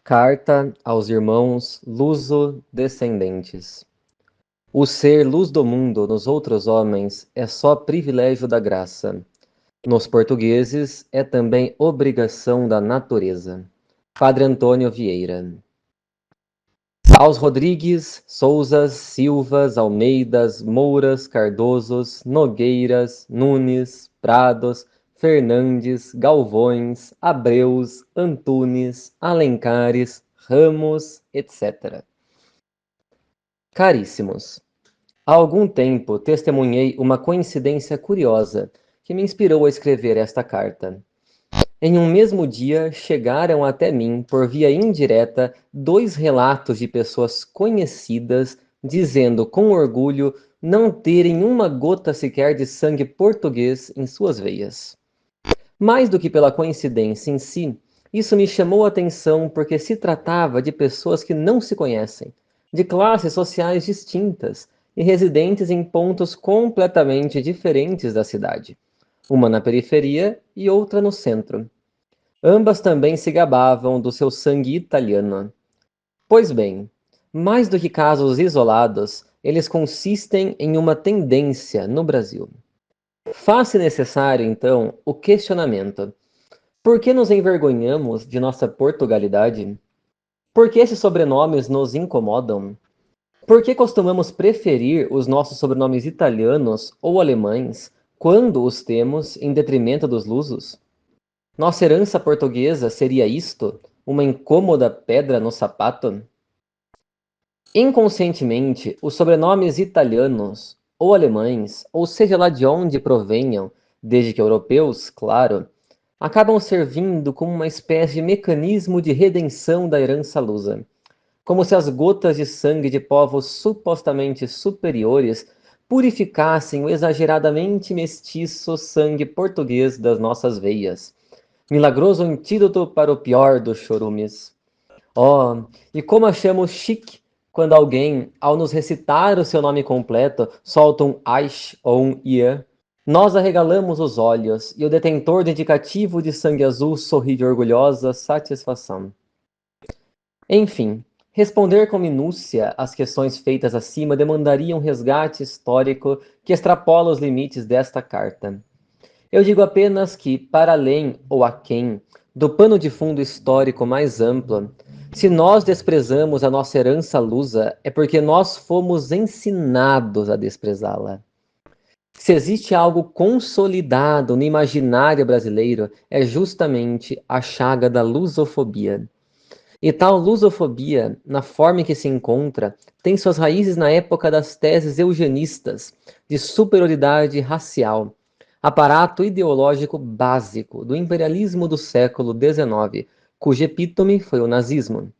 Carta aos irmãos luso-descendentes. O ser luz do mundo nos outros homens é só privilégio da graça. Nos portugueses é também obrigação da natureza. Padre Antônio Vieira. Aos Rodrigues, Souzas, Silvas, Almeidas, Mouras, Cardosos, Nogueiras, Nunes, Prados, Fernandes, Galvões, Abreus, Antunes, Alencares, Ramos, etc. Caríssimos, há algum tempo testemunhei uma coincidência curiosa que me inspirou a escrever esta carta. Em um mesmo dia, chegaram até mim, por via indireta, 2 relatos de pessoas conhecidas dizendo com orgulho não terem uma gota sequer de sangue português em suas veias. Mais do que pela coincidência em si, isso me chamou a atenção porque se tratava de pessoas que não se conhecem, de classes sociais distintas e residentes em pontos completamente diferentes da cidade, uma na periferia e outra no centro. Ambas também se gabavam do seu sangue italiano. Pois bem, mais do que casos isolados, eles consistem em uma tendência no Brasil. Faz-se necessário, então, o questionamento: por que nos envergonhamos de nossa Portugalidade? Por que esses sobrenomes nos incomodam? Por que costumamos preferir os nossos sobrenomes italianos ou alemães quando os temos em detrimento dos lusos? Nossa herança portuguesa seria isto? Uma incômoda pedra no sapato? Inconscientemente, os sobrenomes italianos ou alemães, ou seja lá de onde provenham, desde que europeus, claro, acabam servindo como uma espécie de mecanismo de redenção da herança lusa, como se as gotas de sangue de povos supostamente superiores purificassem o exageradamente mestiço sangue português das nossas veias. Milagroso antídoto para o pior dos chorumes. Oh, e como achamos chique quando alguém, ao nos recitar o seu nome completo, solta um Aish ou um Ian. Nós arregalamos os olhos e o detentor do indicativo de sangue azul sorri de orgulhosa satisfação. Enfim, responder com minúcia às questões feitas acima demandaria um resgate histórico que extrapola os limites desta carta. Eu digo apenas que, para além ou aquém do pano de fundo histórico mais amplo, se nós desprezamos a nossa herança lusa, é porque nós fomos ensinados a desprezá-la. Se existe algo consolidado no imaginário brasileiro, é justamente a chaga da lusofobia. E tal lusofobia, na forma em que se encontra, tem suas raízes na época das teses eugenistas de superioridade racial, aparato ideológico básico do imperialismo do século XIX, cujo epítome foi o nazismo.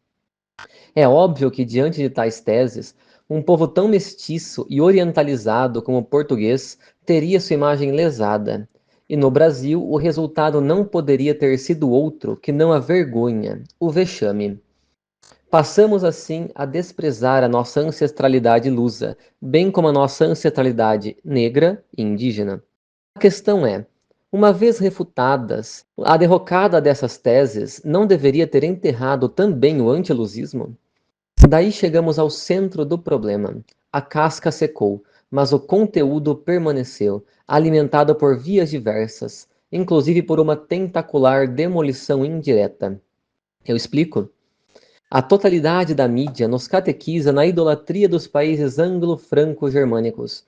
É óbvio que, diante de tais teses, um povo tão mestiço e orientalizado como o português teria sua imagem lesada. E no Brasil, o resultado não poderia ter sido outro que não a vergonha, o vexame. Passamos assim a desprezar a nossa ancestralidade lusa, bem como a nossa ancestralidade negra e indígena. A questão é, uma vez refutadas, a derrocada dessas teses não deveria ter enterrado também o antilusismo? Daí chegamos ao centro do problema. A casca secou, mas o conteúdo permaneceu, alimentado por vias diversas, inclusive por uma tentacular demolição indireta. Eu explico? A totalidade da mídia nos catequiza na idolatria dos países anglo-franco-germânicos.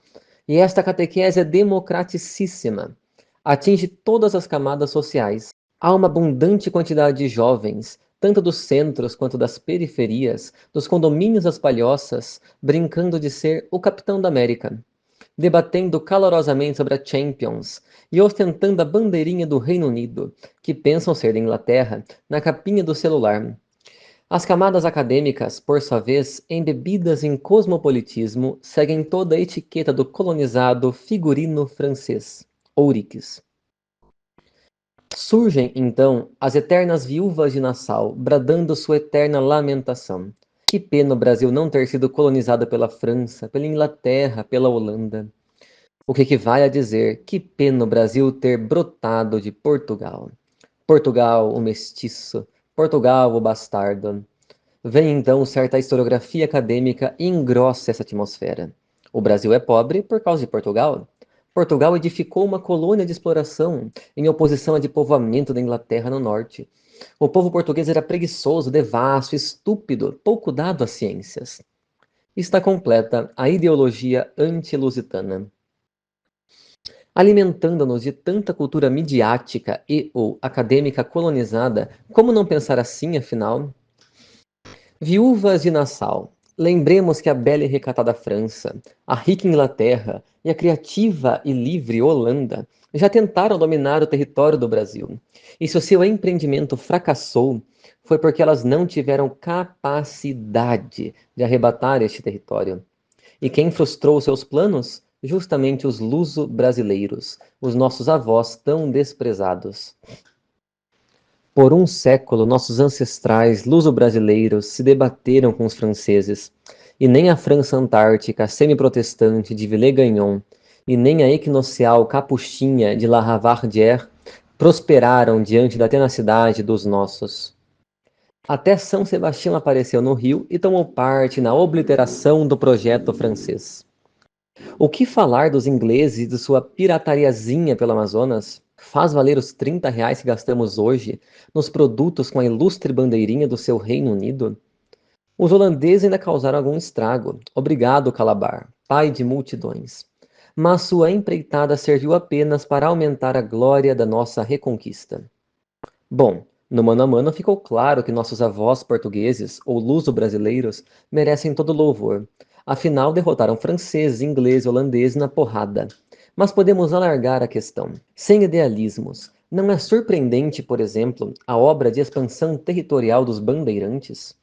E esta catequese é democraticíssima. Atinge todas as camadas sociais. Há uma abundante quantidade de jovens, tanto dos centros quanto das periferias, dos condomínios das palhoças, brincando de ser o Capitão da América, debatendo calorosamente sobre a Champions e ostentando a bandeirinha do Reino Unido, que pensam ser da Inglaterra, na capinha do celular. As camadas acadêmicas, por sua vez, embebidas em cosmopolitismo, seguem toda a etiqueta do colonizado figurino francês, ouriques. Surgem, então, as eternas viúvas de Nassau, bradando sua eterna lamentação. Que pena o Brasil não ter sido colonizado pela França, pela Inglaterra, pela Holanda. O que equivale a dizer, que pena o Brasil ter brotado de Portugal. Portugal, o mestiço, Portugal, o bastardo. Vem então certa historiografia acadêmica e engrossa essa atmosfera. O Brasil é pobre por causa de Portugal. Portugal edificou uma colônia de exploração em oposição a de povoamento da Inglaterra no norte. O povo português era preguiçoso, devasso, estúpido, pouco dado às ciências. Está completa a ideologia anti-lusitana. Alimentando-nos de tanta cultura midiática e ou acadêmica colonizada, como não pensar assim, afinal? Viúvas de Nassau. Lembremos que a bela e recatada França, a rica Inglaterra e a criativa e livre Holanda já tentaram dominar o território do Brasil. E se o seu empreendimento fracassou, foi porque elas não tiveram capacidade de arrebatar este território. E quem frustrou seus planos? Justamente os luso-brasileiros, os nossos avós tão desprezados. Por um século, nossos ancestrais luso-brasileiros se debateram com os franceses, e nem a França Antártica semi-protestante de Villegagnon, e nem a equinocial capuchinha de La Ravardière prosperaram diante da tenacidade dos nossos. Até São Sebastião apareceu no Rio e tomou parte na obliteração do projeto francês. O que falar dos ingleses e de sua piratariazinha pelo Amazonas? Faz valer os R$ 30 que gastamos hoje nos produtos com a ilustre bandeirinha do seu Reino Unido? Os holandeses ainda causaram algum estrago. Obrigado, Calabar, pai de multidões. Mas sua empreitada serviu apenas para aumentar a glória da nossa reconquista. Bom, no mano a mano ficou claro que nossos avós portugueses, ou luso-brasileiros, merecem todo louvor. Afinal, derrotaram franceses, ingleses e holandeses na porrada. Mas podemos alargar a questão. Sem idealismos, não é surpreendente, por exemplo, a obra de expansão territorial dos bandeirantes?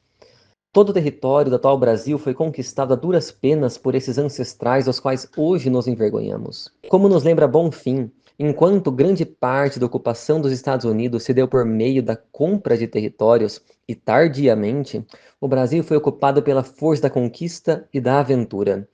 Todo o território do atual Brasil foi conquistado a duras penas por esses ancestrais dos quais hoje nos envergonhamos. Como nos lembra Bonfim, enquanto grande parte da ocupação dos Estados Unidos se deu por meio da compra de territórios e tardiamente, o Brasil foi ocupado pela força da conquista e da aventura.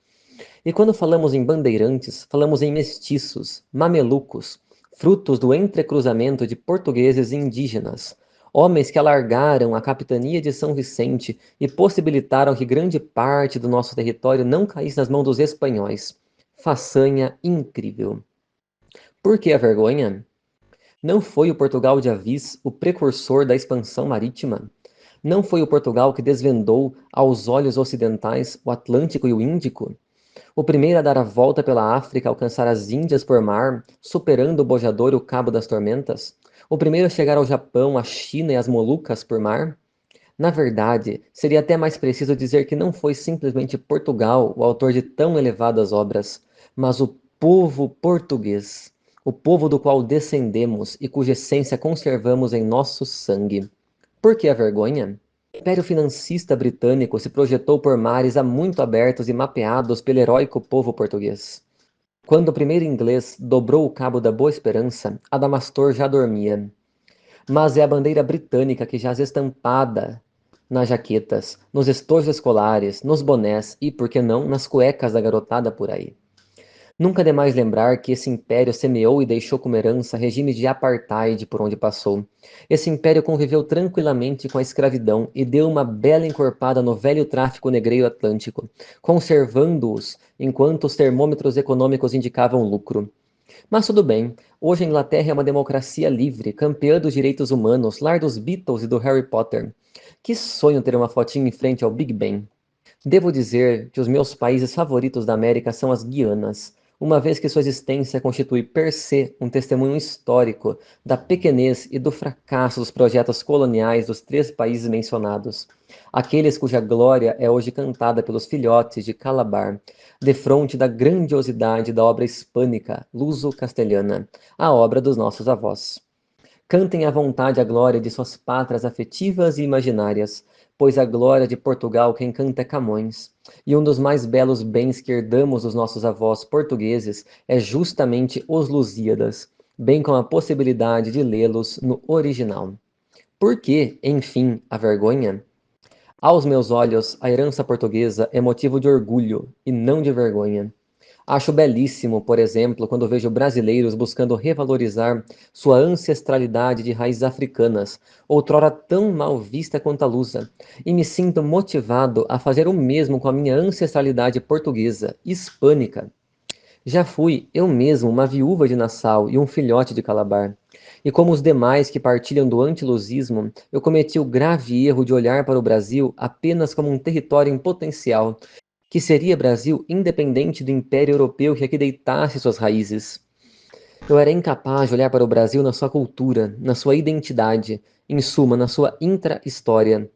E quando falamos em bandeirantes, falamos em mestiços, mamelucos, frutos do entrecruzamento de portugueses e indígenas, homens que alargaram a capitania de São Vicente e possibilitaram que grande parte do nosso território não caísse nas mãos dos espanhóis. Façanha incrível. Por que a vergonha? Não foi o Portugal de Avis o precursor da expansão marítima? Não foi o Portugal que desvendou aos olhos ocidentais o Atlântico e o Índico? O primeiro a dar a volta pela África, alcançar as Índias por mar, superando o Bojador e o Cabo das Tormentas? O primeiro a chegar ao Japão, à China e às Molucas por mar? Na verdade, seria até mais preciso dizer que não foi simplesmente Portugal o autor de tão elevadas obras, mas o povo português, o povo do qual descendemos e cuja essência conservamos em nosso sangue. Por que a vergonha? O Império Financista Britânico se projetou por mares há muito abertos e mapeados pelo heróico povo português. Quando o primeiro inglês dobrou o Cabo da Boa Esperança, Adamastor já dormia. Mas é a bandeira britânica que jaz estampada nas jaquetas, nos estojos escolares, nos bonés e, por que não, nas cuecas da garotada por aí. Nunca é demais lembrar que esse império semeou e deixou como herança regimes de apartheid por onde passou. Esse império conviveu tranquilamente com a escravidão e deu uma bela encorpada no velho tráfico negreiro atlântico, conservando-os enquanto os termômetros econômicos indicavam lucro. Mas tudo bem, hoje a Inglaterra é uma democracia livre, campeã dos direitos humanos, lar dos Beatles e do Harry Potter. Que sonho ter uma fotinha em frente ao Big Ben. Devo dizer que os meus países favoritos da América são as Guianas, uma vez que sua existência constitui per se um testemunho histórico da pequenez e do fracasso dos projetos coloniais dos três países mencionados, aqueles cuja glória é hoje cantada pelos filhotes de Calabar, defronte da grandiosidade da obra hispânica luso-castelhana, a obra dos nossos avós. Cantem à vontade a glória de suas pátrias afetivas e imaginárias, pois a glória de Portugal quem canta é Camões, e um dos mais belos bens que herdamos dos nossos avós portugueses é justamente os Lusíadas, bem como a possibilidade de lê-los no original. Por que, enfim, a vergonha? Aos meus olhos, a herança portuguesa é motivo de orgulho e não de vergonha. Acho belíssimo, por exemplo, quando vejo brasileiros buscando revalorizar sua ancestralidade de raízes africanas, outrora tão mal vista quanto a lusa, e me sinto motivado a fazer o mesmo com a minha ancestralidade portuguesa, hispânica. Já fui, eu mesmo, uma viúva de Nassau e um filhote de Calabar. E como os demais que partilham do antilusismo, eu cometi o grave erro de olhar para o Brasil apenas como um território em potencial, que seria Brasil independente do Império Europeu que aqui deitasse suas raízes. Eu era incapaz de olhar para o Brasil na sua cultura, na sua identidade, em suma, na sua intra-história.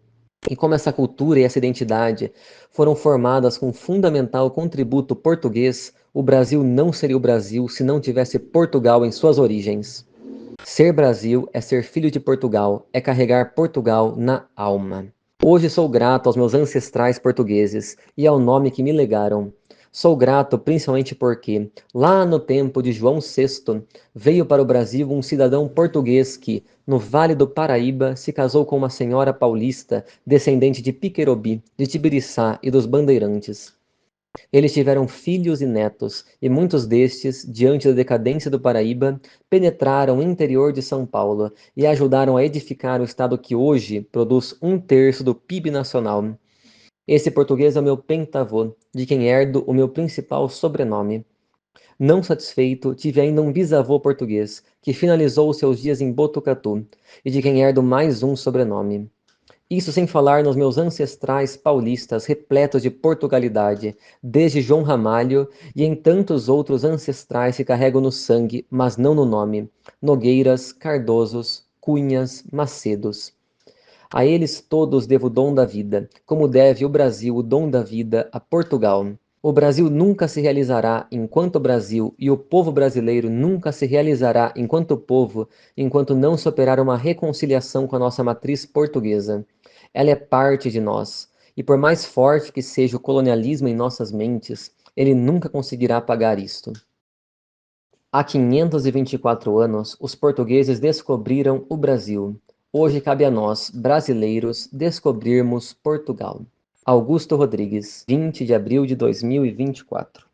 E como essa cultura e essa identidade foram formadas com fundamental contributo português, o Brasil não seria o Brasil se não tivesse Portugal em suas origens. Ser Brasil é ser filho de Portugal, é carregar Portugal na alma. Hoje sou grato aos meus ancestrais portugueses e ao nome que me legaram. Sou grato principalmente porque, lá no tempo de João VI, veio para o Brasil um cidadão português que, no Vale do Paraíba, se casou com uma senhora paulista, descendente de Piquerobi, de Tibiriçá e dos Bandeirantes. Eles tiveram filhos e netos, e muitos destes, diante da decadência do Paraíba, penetraram o interior de São Paulo e ajudaram a edificar o estado que hoje produz um terço do PIB nacional. Esse português é o meu pentavô, de quem herdo o meu principal sobrenome. Não satisfeito, tive ainda um bisavô português, que finalizou seus dias em Botucatu, e de quem herdo mais um sobrenome. Isso sem falar nos meus ancestrais paulistas repletos de Portugalidade, desde João Ramalho e em tantos outros ancestrais que carrego no sangue, mas não no nome: Nogueiras, Cardosos, Cunhas, Macedos. A eles todos devo o dom da vida, como deve o Brasil o dom da vida a Portugal. O Brasil nunca se realizará enquanto Brasil e o povo brasileiro nunca se realizará enquanto povo, enquanto não se operar uma reconciliação com a nossa matriz portuguesa. Ela é parte de nós, e por mais forte que seja o colonialismo em nossas mentes, ele nunca conseguirá apagar isto. Há 524 anos, os portugueses descobriram o Brasil. Hoje cabe a nós, brasileiros, descobrirmos Portugal. Augusto Rodrigues, 20 de abril de 2024.